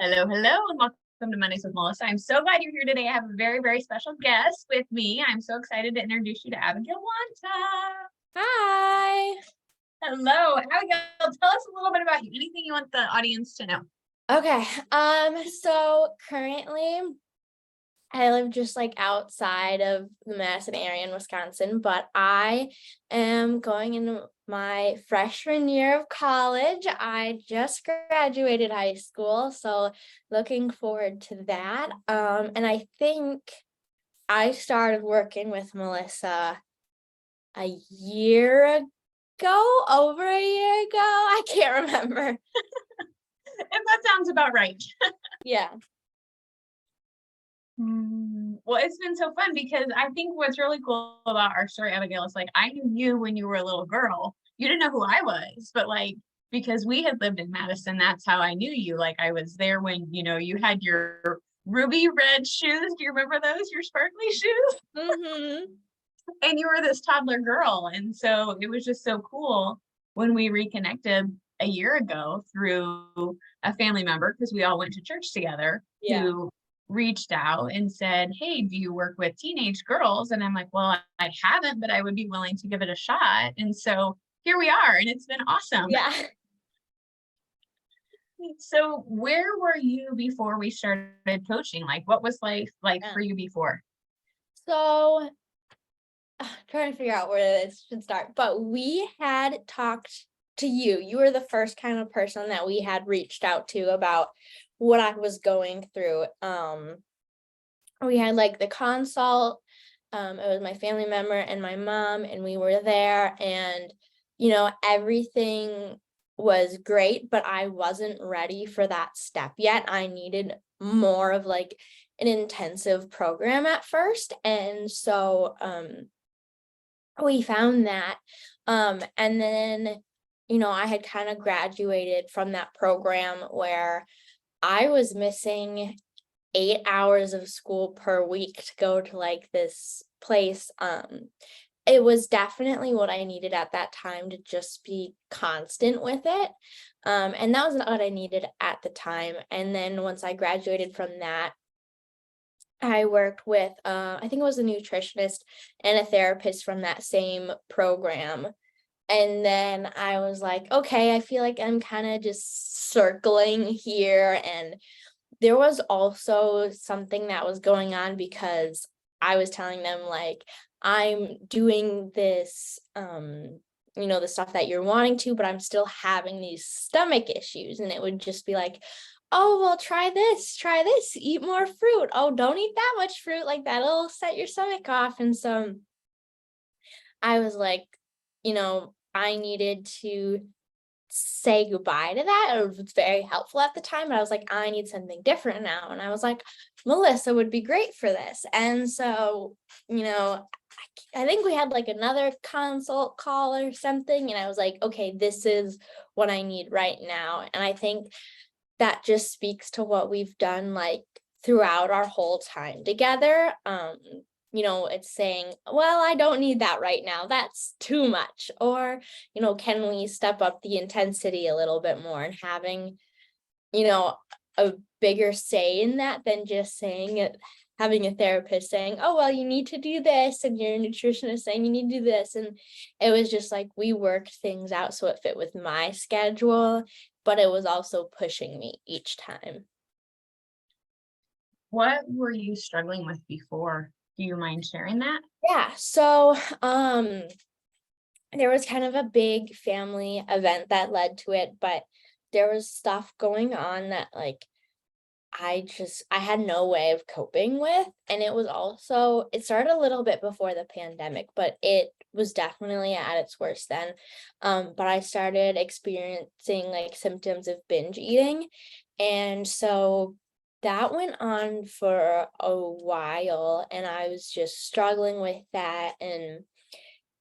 Hello, hello, and welcome to Mondays with Melissa. I'm so glad you're here today. I have a very, very special guest with me. I'm so excited to introduce you to Abigail Wanta. Hi. Hello, Abigail. Tell us a little bit about you. Anything you want the audience to know. Okay. So currently I live just like outside of the Madison area in Wisconsin, but I am going into my freshman year of college. I just graduated high school, so looking forward to that. And I think I started working with Melissa a year ago, over a year ago. I can't remember. If that sounds about right. Yeah. Well, it's been so fun because I think what's really cool about our story, Abigail, is like I knew you when you were a little girl. You didn't know who I was, but like because we had lived in Madison, that's how I knew you. Like I was there when, you had your ruby red shoes. Do you remember those? Your sparkly shoes? Mm-hmm. And you were this toddler girl. And so it was just so cool when we reconnected a year ago through a family member, because we all went to church together, Yeah. who reached out and said, "Hey, do you work with teenage girls?" And I'm like, "Well, I haven't, but I would be willing to give it a shot." And so here we are, and it's been awesome. Yeah. So where were you before we started coaching? Like, what was life like Yeah. for you before? So trying to figure out where this should start, but we had talked to you. You were the first kind of person that we had reached out to about what I was going through. We had like the consult. It was my family member and my mom, and we were there, and everything was great, but I wasn't ready for that step yet. I needed more of like an intensive program at first. And so we found that. And then, I had kind of graduated from that program where I was missing 8 hours of school per week to go to like this place. It was definitely what I needed at that time to just be constant with it. And that was not what I needed at the time. And then once I graduated from that, I worked with, I think it was a nutritionist and a therapist from that same program. And then I was like, okay, I feel like I'm kind of just circling here. And there was also something that was going on because I was telling them like, I'm doing this, the stuff that you're wanting to, but I'm still having these stomach issues. And it would just be like, oh, well, try this, eat more fruit. Oh, don't eat that much fruit, like that'll set your stomach off. And so I was like, I needed to say goodbye to that. It was very helpful at the time, but I was like, I need something different now. And I was like, Melissa would be great for this. And so, I think we had like another consult call or something. And I was like, okay, this is what I need right now. And I think that just speaks to what we've done like throughout our whole time together. It's saying, well, I don't need that right now. That's too much. Or, can we step up the intensity a little bit more, and having, a bigger say in that than just saying it, having a therapist saying, oh, well, you need to do this, and your nutritionist saying you need to do this. And it was just like we worked things out so it fit with my schedule, but it was also pushing me each time. What were you struggling with before? Do you mind sharing that? Yeah. So there was kind of a big family event that led to it, but there was stuff going on that like I had no way of coping with. And it started a little bit before the pandemic, but it was definitely at its worst then. But I started experiencing like symptoms of binge eating. And so that went on for a while, and I was just struggling with that. And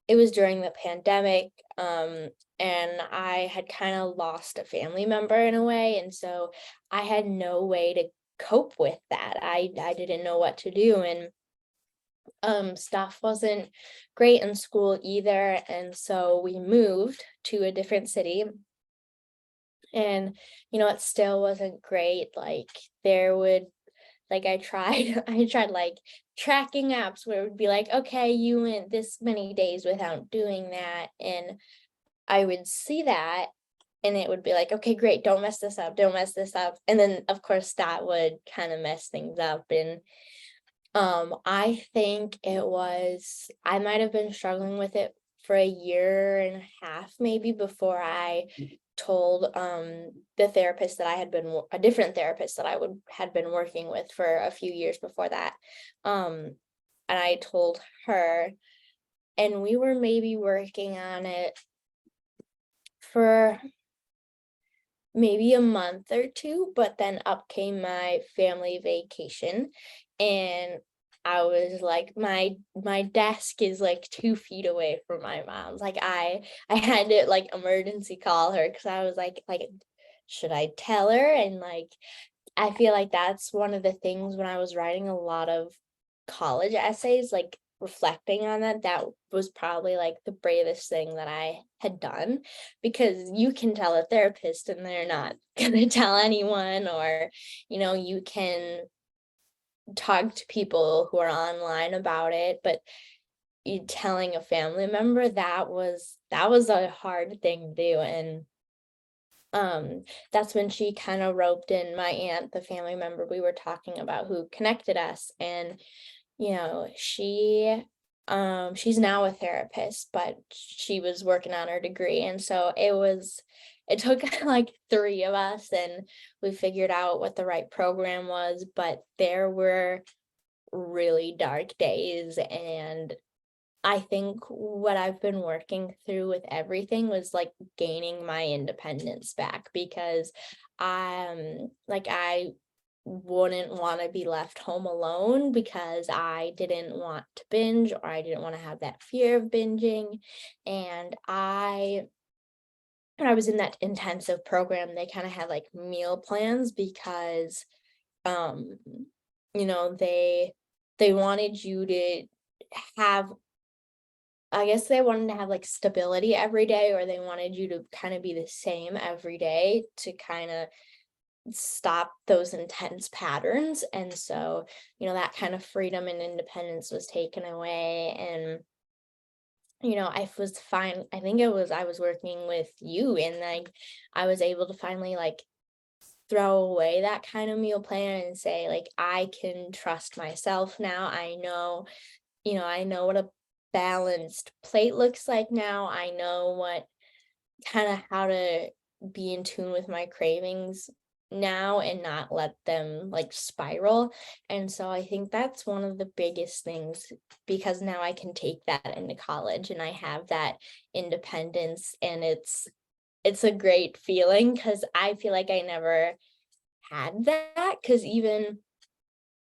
it was during the pandemic, and I had kind of lost a family member in a way, and so I had no way to cope with that. I didn't know what to do, and stuff wasn't great in school either, and so we moved to a different city. And, it still wasn't great. Like there would like I tried I tried like tracking apps where it would be like, okay, you went this many days without doing that. And I would see that and it would be like, okay, great, don't mess this up, don't mess this up. And then of course that would kind of mess things up. And I think I might have been struggling with it for a year and a half maybe before I told the therapist that I had been a different therapist that I would had been working with for a few years before that. Um and I told her, and we were maybe working on it for maybe a month or two, but then up came my family vacation, and I was like, my desk is like 2 feet away from my mom's. Like I had to like emergency call her because I was like, should I tell her? And like I feel like that's one of the things when I was writing a lot of college essays, like reflecting on that, that was probably like the bravest thing that I had done, because you can tell a therapist and they're not going to tell anyone, or, you can talk to people who are online about it, but you telling a family member, that was a hard thing to do. And that's when she kind of roped in my aunt, the family member we were talking about who connected us. And she's now a therapist, but she was working on her degree, and so it took like three of us, and we figured out what the right program was. But there were really dark days, and I think what I've been working through with everything was like gaining my independence back, because I wouldn't want to be left home alone because I didn't want to binge, or I didn't want to have that fear of binging. And when I was in that intensive program, they kind of had like meal plans because um they wanted you to have, I guess they wanted to have like stability every day, or they wanted you to kind of be the same every day to kind of stop those intense patterns. And so, that kind of freedom and independence was taken away. And, I was fine. I think I was working with you, and like I was able to finally like throw away that kind of meal plan and say, like, I can trust myself now. I know what a balanced plate looks like now. I know what kind of how to be in tune with my cravings now and not let them like spiral. And so I think that's one of the biggest things, because now I can take that into college and I have that independence, and it's a great feeling, because I feel like I never had that. Because even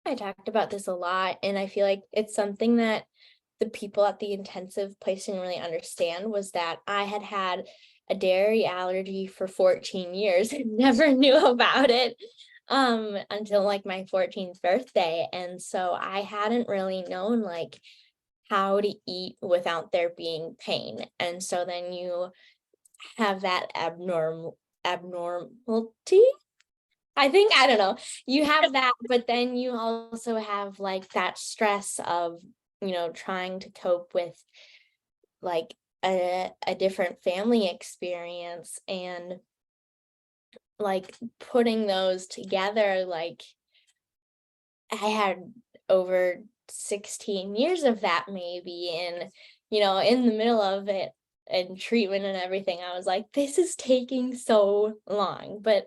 I talked about this a lot, and I feel like it's something that the people at the intensive place didn't really understand, was that I had had a dairy allergy for 14 years and never knew about it until like my 14th birthday. And so I hadn't really known like how to eat without there being pain. And so then you have that abnormality. I think, I don't know, you have that, but then you also have like that stress of, trying to cope with like a different family experience, and like putting those together. Like I had over 16 years of that maybe, and in the middle of it and treatment and everything, I was like, this is taking so long. But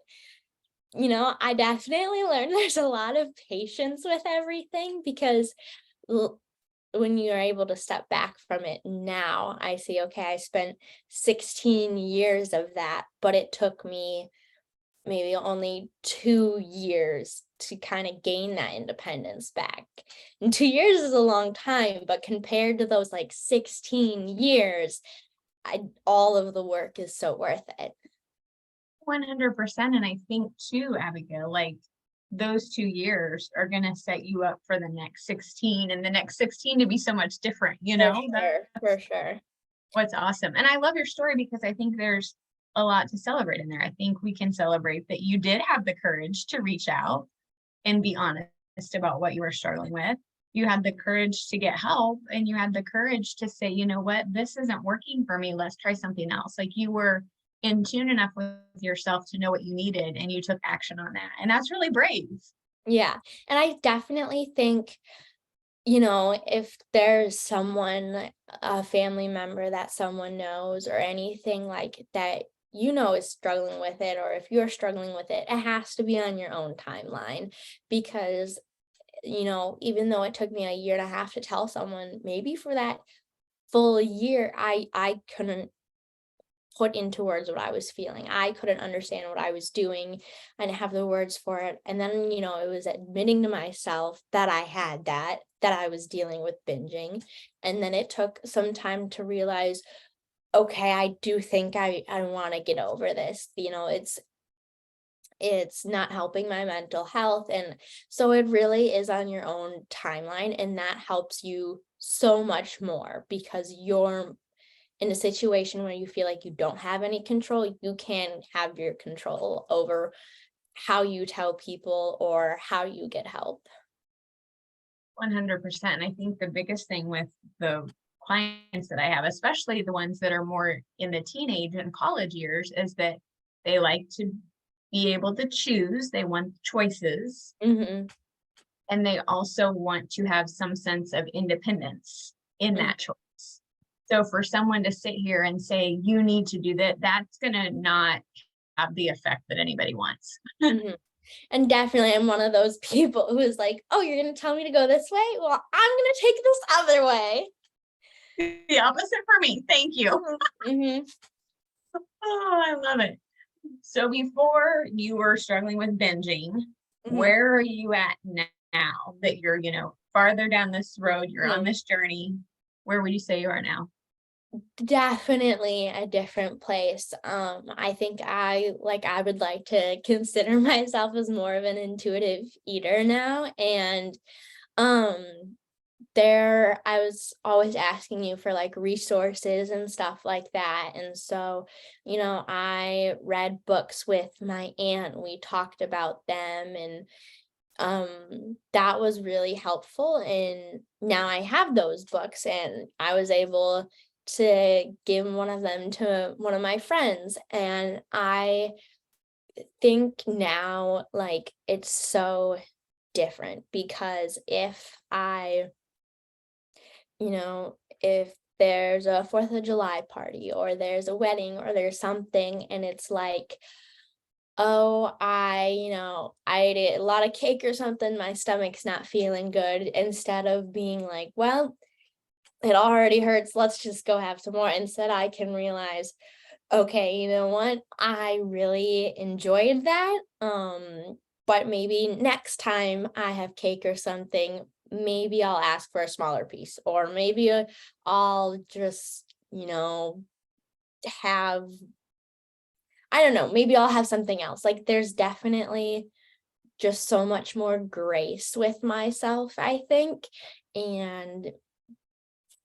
I definitely learned there's a lot of patience with everything, because when you're able to step back from it now, I see, okay, I spent 16 years of that, but it took me maybe only 2 years to kind of gain that independence back. And 2 years is a long time, but compared to those like 16 years, all of the work is so worth it. 100%. And I think too, Abigail, like those 2 years are going to set you up for the next 16 and the next 16 to be so much different, For you know? sure, for sure. What's awesome. And I love your story because I think there's a lot to celebrate in there. I think we can celebrate that you did have the courage to reach out and be honest about what you were struggling with. You had the courage to get help, and you had the courage to say, you know what, this isn't working for me. Let's try something else. Like, you were in tune enough with yourself to know what you needed, and you took action on that. And that's really brave. Yeah. And I definitely think, if there's someone, a family member that someone knows or anything like that, is struggling with it, or if you're struggling with it, it has to be on your own timeline because, even though it took me a year and a half to tell someone, maybe for that full year, I couldn't put into words what I was feeling. I couldn't understand what I was doing. I didn't have the words for it. And then, it was admitting to myself that I had that I was dealing with binging. And then it took some time to realize, okay, I do think I want to get over this. It's not helping my mental health. And so it really is on your own timeline. And that helps you so much more because you're in a situation where you feel like you don't have any control. You can have your control over how you tell people or how you get help. 100%. I think the biggest thing with the clients that I have, especially the ones that are more in the teenage and college years, is that they like to be able to choose. They want choices. Mm-hmm. And they also want to have some sense of independence in that choice. So for someone to sit here and say, you need to do that, that's going to not have the effect that anybody wants. Mm-hmm. And definitely I'm one of those people who is like, oh, you're going to tell me to go this way? Well, I'm going to take this other way. The opposite for me. Thank you. Mm-hmm. Oh, I love it. So before you were struggling with binging, where are you at now that you're, farther down this road, you're on this journey? Where would you say you are now? Definitely a different place. I think I would like to consider myself as more of an intuitive eater now. And there I was always asking you for like resources and stuff like that. And so, I read books with my aunt. We talked about them and that was really helpful. And now I have those books and I was able to give one of them to one of my friends. And I think now, like, it's so different because if there's a 4th of July party or there's a wedding or there's something and it's like, oh, I ate a lot of cake or something, my stomach's not feeling good, instead of being like, well, it already hurts, let's just go have some more. Instead, I can realize, okay, you know what? I really enjoyed that. But maybe next time I have cake or something, maybe I'll ask for a smaller piece, or maybe I'll just, have, I don't know, maybe I'll have something else. Like, there's definitely just so much more grace with myself, I think. And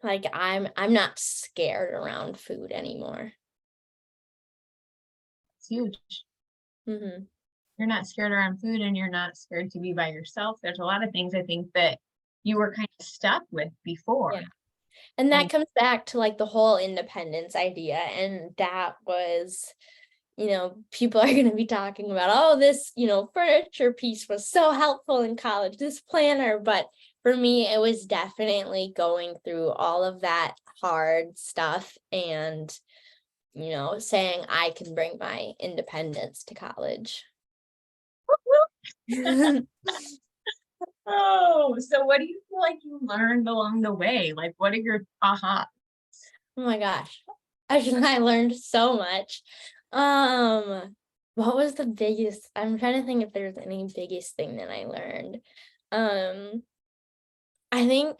like I'm not scared around food anymore. It's huge. Mm-hmm. You're not scared around food, and you're not scared to be by yourself. There's a lot of things I think that you were kind of stuck with before. Yeah. And that And comes back to like the whole independence idea. And that was, people are going to be talking about, oh, this, furniture piece was so helpful in college, this planner. But for me, it was definitely going through all of that hard stuff and, saying I can bring my independence to college. oh, so what do you feel like you learned along the way? Like, what are your aha? Oh my gosh. I learned so much. What was the biggest? I'm trying to think if there's any biggest thing that I learned. Um, I think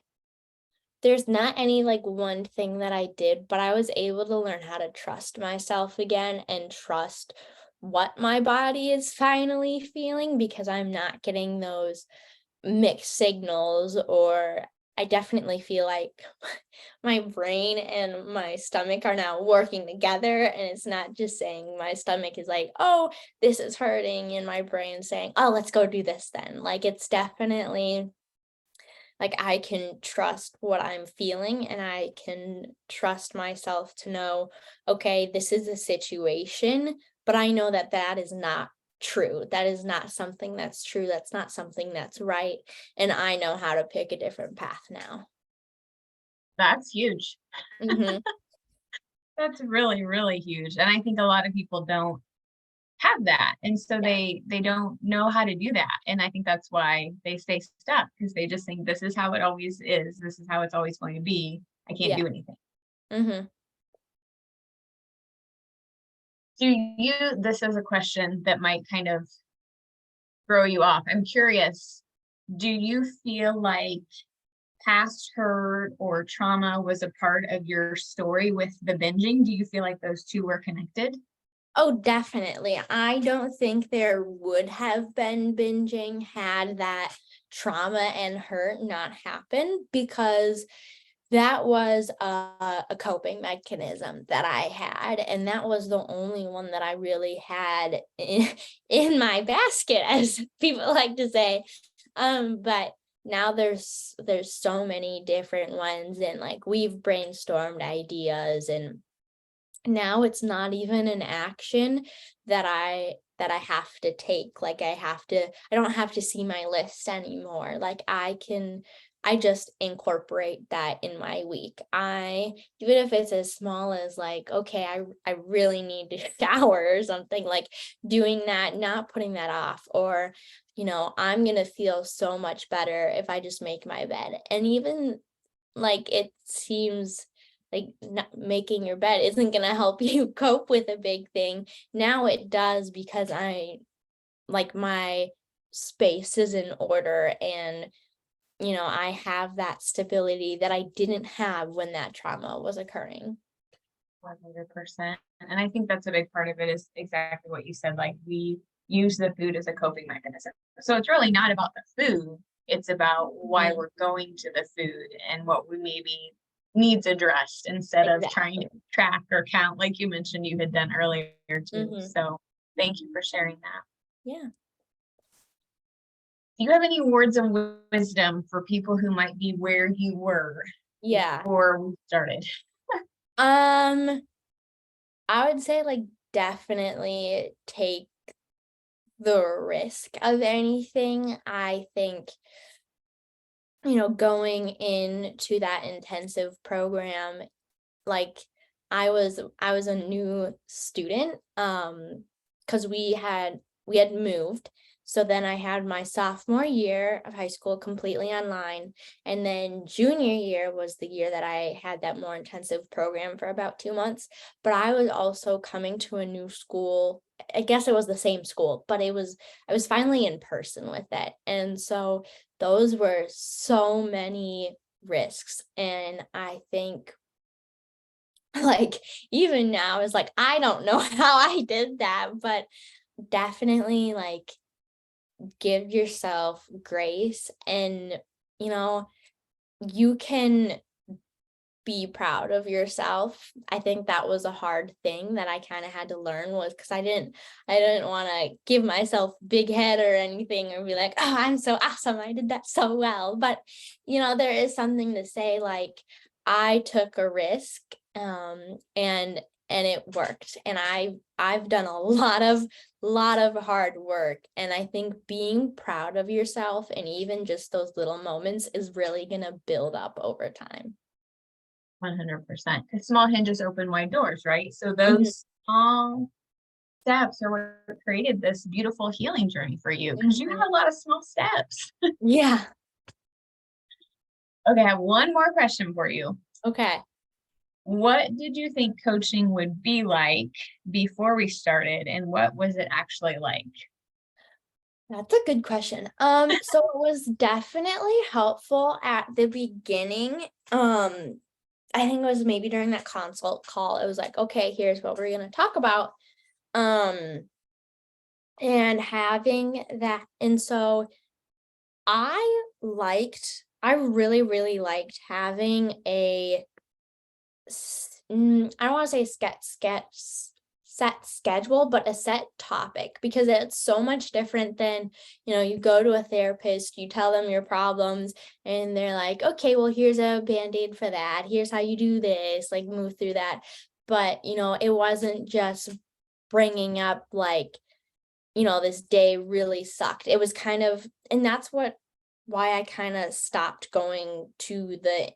there's not any like one thing that I did, but I was able to learn how to trust myself again and trust what my body is finally feeling because I'm not getting those mixed signals, or I definitely feel like my brain and my stomach are now working together, and it's not just saying my stomach is like, oh, this is hurting, and my brain saying, oh, let's go do this then. Like, it's definitely like I can trust what I'm feeling, and I can trust myself to know, okay, this is a situation, but I know that that is not true. That is not something that's true. That's not something that's right. And I know how to pick a different path now. That's huge. Hmm. That's really, really huge. And I think a lot of people don't have that. And so Yeah. they don't know how to do that. And I think that's why they stay stuck, because they just think this is how it always is. This is how it's always going to be. I can't Yeah. do anything. Hmm. Do you, this is a question that might kind of throw you off. I'm curious, do you feel like past hurt or trauma was a part of your story with the binging? Do you feel like those two were connected? Oh, definitely. I don't think there would have been binging had that trauma and hurt not happened, because that was a coping mechanism that I had, and that was the only one that I really had in my basket, as people like to say. But now there's so many different ones, and like we've brainstormed ideas, and now it's not even an action that I have to take. Like I don't have to see my list anymore. Like I just incorporate that in my week. I Even if it's as small as like, okay, I really need to shower or something, like doing that, not putting that off, or I'm gonna feel so much better if I just make my bed. And even like it seems like not making your bed isn't going to help you cope with a big thing. Now it does, because I like my space is in order, and I have that stability that I didn't have when that trauma was occurring. 100%. And I think that's a big part of it, is exactly what you said. Like, we use the food as a coping mechanism. So it's really not about the food. It's about why Mhm. we're going to the food and what we maybe needs addressed, instead of trying to Exactly. track or count, like you mentioned you had done earlier too. Hmm. So thank you for sharing that. Yeah. Do you have any words of wisdom for people who might be where you were Yeah. before we started? Um, I would say like definitely take the risk of anything. I think going into that intensive program, like I was a new student, because we had moved. So then I had my sophomore year of high school completely online, and then junior year was the year that I had that more intensive program for about 2 months. But I was also coming to a new school. I guess it was the same school, but I was finally in person with it. And so those were so many risks. And I think like even now is like I don't know how I did that, but definitely like give yourself grace, and you know you can be proud of yourself. I think that was a hard thing that I kind of had to learn, was because I didn't want to give myself big head or anything, or be like, oh, I'm so awesome, I did that so well. But there is something to say like I took a risk, and it worked, and I've done a lot of hard work, and I think being proud of yourself and even just those little moments is really going to build up over time. 100%. Because small hinges open wide doors, right? So Mhm. those small steps are what created this beautiful healing journey for you, because you had Mhm. a lot of small steps. Yeah. Okay, I have one more question for you. Okay. What did you think coaching would be like before we started, and what was it actually like? That's a good question. So it was definitely helpful at the beginning. I think it was maybe during that consult call. It was like, okay, here's what we're gonna talk about. Um, and having that, and so I liked I really, really liked having I don't want to say set schedule, but a set topic, because it's so much different than, you go to a therapist, you tell them your problems, and they're like, okay, well, here's a band-aid for that. Here's how you do this, like move through that. But, it wasn't just bringing up like, this day really sucked. It was kind of, and that's why I kind of stopped going to the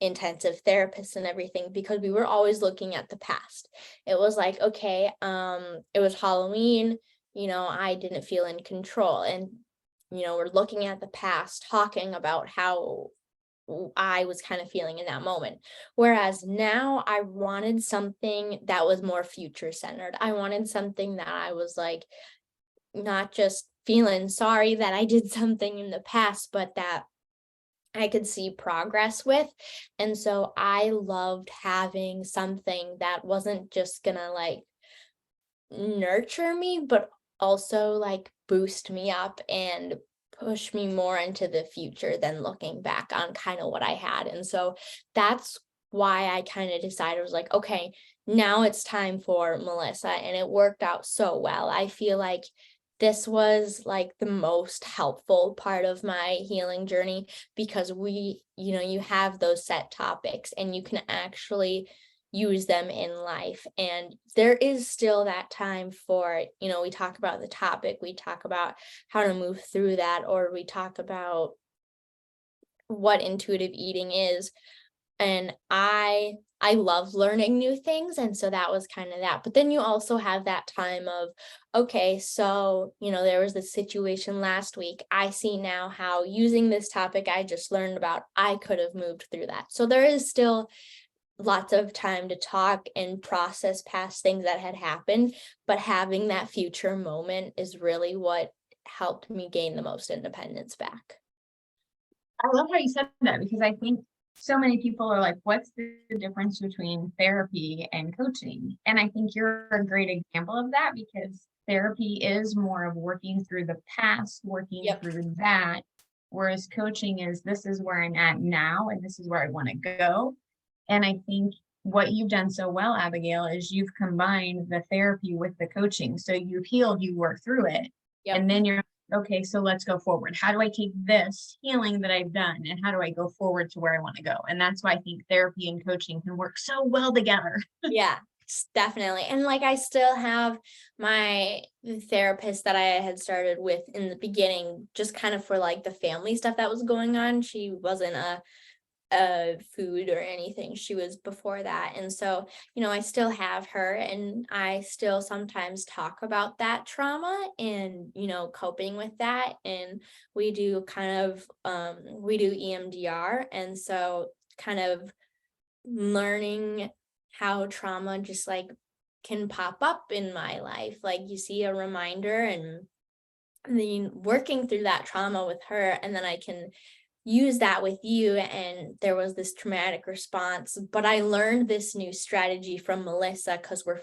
intensive therapist and everything, because we were always looking at the past. It was like, okay, it was Halloween, I didn't feel in control. And, we're looking at the past, talking about how I was kind of feeling in that moment. Whereas now I wanted something that was more future centered. I wanted something that I was like, not just feeling sorry that I did something in the past, but that I could see progress with. And so I loved having something that wasn't just gonna like nurture me, but also like boost me up and push me more into the future than looking back on kind of what I had. And so that's why I kind of decided, I was like, okay, now it's time for Melissa. And it worked out so well. I feel like this was like the most helpful part of my healing journey, because you have those set topics and you can actually use them in life. And there is still that time for, we talk about the topic, we talk about how to move through that, or we talk about what intuitive eating is. And I love learning new things, and so that was kind of that. But then you also have that time of, okay, so there was this situation last week, I see now how using this topic I just learned about, I could have moved through that. So there is still lots of time to talk and process past things that had happened, but having that future moment is really what helped me gain the most independence back. I love how you said that, because I think so many people are like, what's the difference between therapy and coaching? And I think you're a great example of that, because therapy is more of working through the past, working Yep. through that. Whereas coaching is, this is where I'm at now and this is where I want to go. And I think what you've done so well, Abigail, is you've combined the therapy with the coaching. So you've healed, you work through it, Yep. and then you're okay, so let's go forward. How do I take this healing that I've done and how do I go forward to where I want to go? And that's why I think therapy and coaching can work so well together. Yeah, definitely. And like I still have my therapist that I had started with in the beginning, just kind of for like the family stuff that was going on. She wasn't a food or anything. She was before that. And so, I still have her, and I still sometimes talk about that trauma and, coping with that. And we do we do EMDR. And so kind of learning how trauma just like can pop up in my life. Like you see a reminder, and then working through that trauma with her, and then I can use that with you, and there was this traumatic response, but I learned this new strategy from Melissa, because we're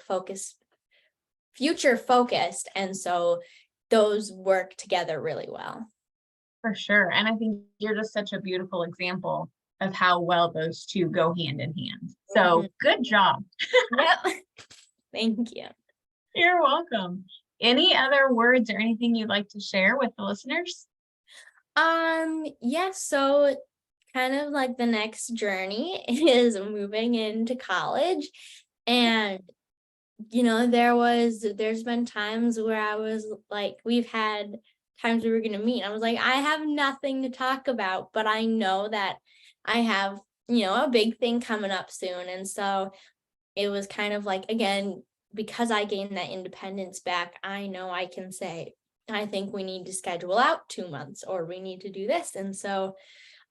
future focused, and so those work together really well. For sure. And I think you're just such a beautiful example of how well those two go hand in hand. So Mhm. good job. Yep. Thank you. You're welcome. Any other words or anything you'd like to share with the listeners? Yeah, so kind of like the next journey is moving into college. And there's been times where I was like, we've had times we were going to meet. I was like, I have nothing to talk about, but I know that I have, a big thing coming up soon. And so it was kind of like, again, because I gained that independence back, I know I can say, I think we need to schedule out 2 months, or we need to do this. And so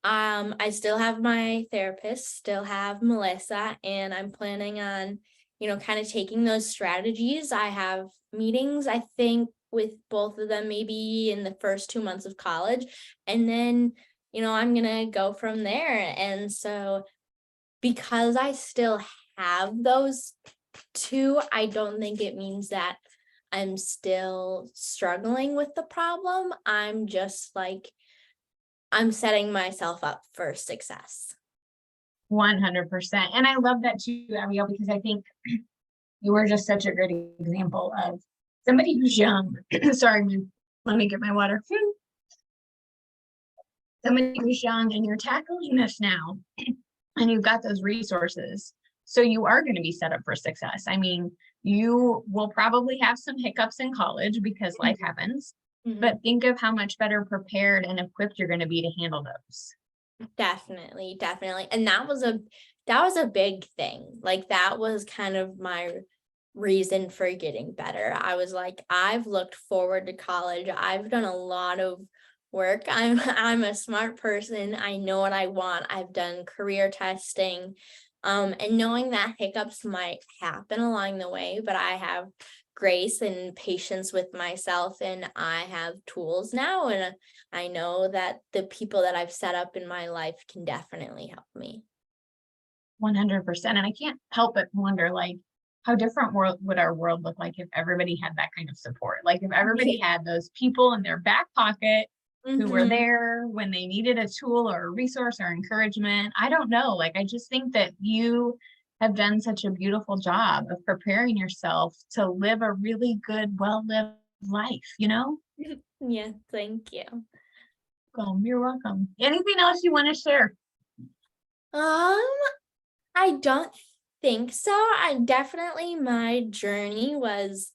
I still have my therapist, still have Melissa, and I'm planning on, kind of taking those strategies. I have meetings, I think, with both of them, maybe in the first 2 months of college. And then, I'm going to go from there. And so, because I still have those two, I don't think it means that I'm still struggling with the problem. I'm just like I'm setting myself up for success. 100%. And I love that too, Abigail, because I think you were just such a great example of somebody who's young. Sorry, let me get my water. Somebody who's young and you're tackling this now and you've got those resources. So you are going to be set up for success. I mean, you will probably have some hiccups in college because life happens, but think of how much better prepared and equipped you're going to be to handle those. Definitely, definitely. And that was a big thing. Like that was kind of my reason for getting better. I was like, I've looked forward to college. I've done a lot of work. I'm a smart person. I know what I want. I've done career testing. And knowing that hiccups might happen along the way, but I have grace and patience with myself, and I have tools now, and I know that the people that I've set up in my life can definitely help me. 100%. And I can't help but wonder, like, how different would our world look like if everybody had that kind of support? Like, if everybody had those people in their back pocket who were there when they needed a tool or a resource or encouragement. I don't know. Like, I just think that you have done such a beautiful job of preparing yourself to live a really good, well-lived life, you know? Yeah, thank you. You're welcome. Anything else you want to share? Um, I don't think so. I definitely, my journey was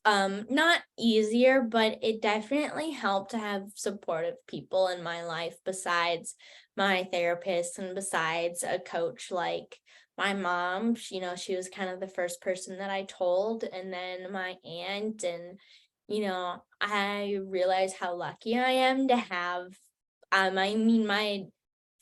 not easier, but it definitely helped to have supportive people in my life besides my therapist and besides a coach. Like my mom, she was kind of the first person that I told, and then my aunt. And I realize how lucky I am to have, I mean, my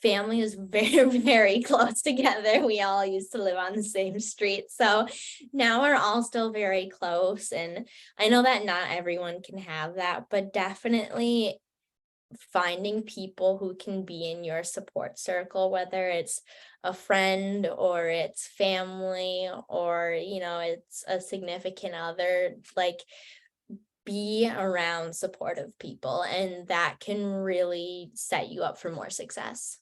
family is very, very close together. We all used to live on the same street. So now we're all still very close. And I know that not everyone can have that, but definitely finding people who can be in your support circle, whether it's a friend or it's family or, it's a significant other, like be around supportive people, and that can really set you up for more success.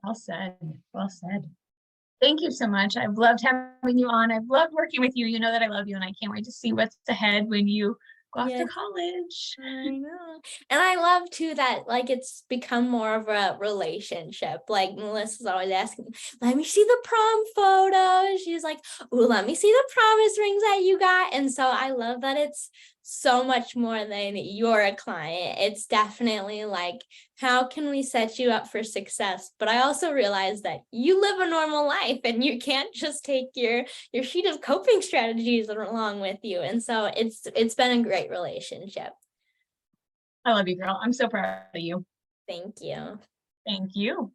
Well said. Well said. Thank you so much. I've loved having you on. I've loved working with you. You know that I love you, and I can't wait to see what's ahead when you go off to Yes. college. I know. And I love too that like it's become more of a relationship. Like Melissa's always asking, let me see the prom photos. She's like, ooh, let me see the promise rings that you got. And so I love that it's so much more than you're a client. It's definitely like, how can we set you up for success? But I also realize that you live a normal life and you can't just take your sheet of coping strategies along with you. And so it's been a great relationship. I love you, girl. I'm so proud of you. Thank you. Thank you.